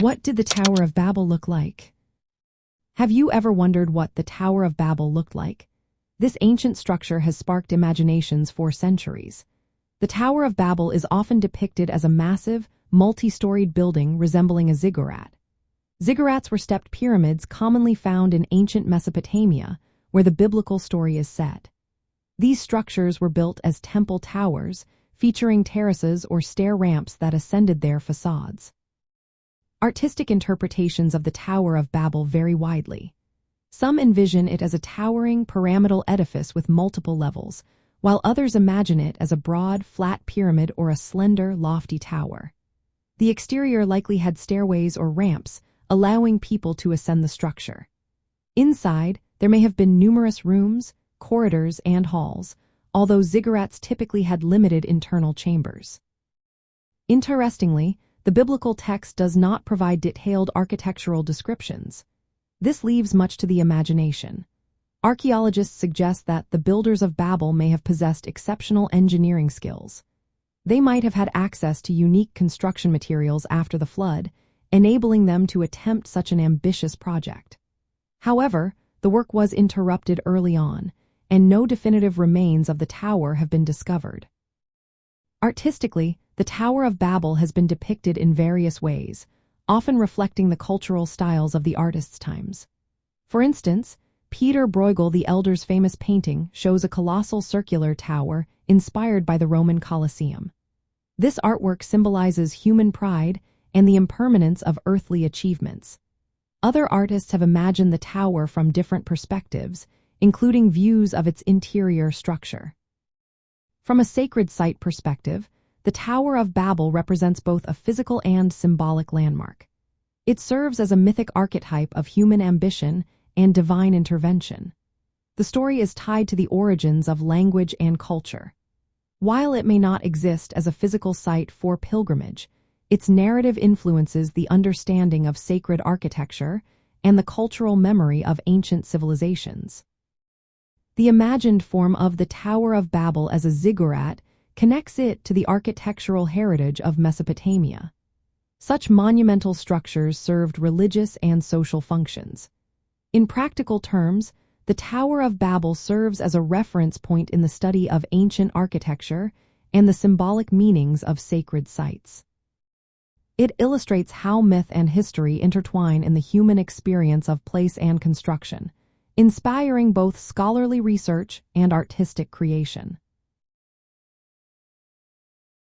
What did the Tower of Babel look like? Have you ever wondered what the Tower of Babel looked like? This ancient structure has sparked imaginations for centuries. The Tower of Babel is often depicted as a massive, multi-storied building resembling a ziggurat. Ziggurats were stepped pyramids commonly found in ancient Mesopotamia, where the biblical story is set. These structures were built as temple towers, featuring terraces or stair ramps that ascended their facades. Artistic interpretations of the Tower of Babel vary widely. Some envision it as a towering, pyramidal edifice with multiple levels, while others imagine it as a broad, flat pyramid or a slender, lofty tower. The exterior likely had stairways or ramps, allowing people to ascend the structure. Inside, there may have been numerous rooms, corridors, and halls, although ziggurats typically had limited internal chambers. Interestingly, the biblical text does not provide detailed architectural descriptions. This leaves much to the imagination. Archaeologists suggest that the builders of Babel may have possessed exceptional engineering skills. They might have had access to unique construction materials after the flood, enabling them to attempt such an ambitious project. However, the work was interrupted early on, and no definitive remains of the tower have been discovered. Artistically, the Tower of Babel has been depicted in various ways, often reflecting the cultural styles of the artist's times. For instance, Pieter Bruegel the Elder's famous painting shows a colossal circular tower inspired by the Roman Colosseum. This artwork symbolizes human pride and the impermanence of earthly achievements. Other artists have imagined the tower from different perspectives, including views of its interior structure. From a sacred site perspective, the Tower of Babel represents both a physical and symbolic landmark. It serves as a mythic archetype of human ambition and divine intervention. The story is tied to the origins of language and culture. While it may not exist as a physical site for pilgrimage, its narrative influences the understanding of sacred architecture and the cultural memory of ancient civilizations. The imagined form of the Tower of Babel as a ziggurat connects it to the architectural heritage of Mesopotamia. Such monumental structures served religious and social functions. In practical terms, the Tower of Babel serves as a reference point in the study of ancient architecture and the symbolic meanings of sacred sites. It illustrates how myth and history intertwine in the human experience of place and construction, inspiring both scholarly research and artistic creation.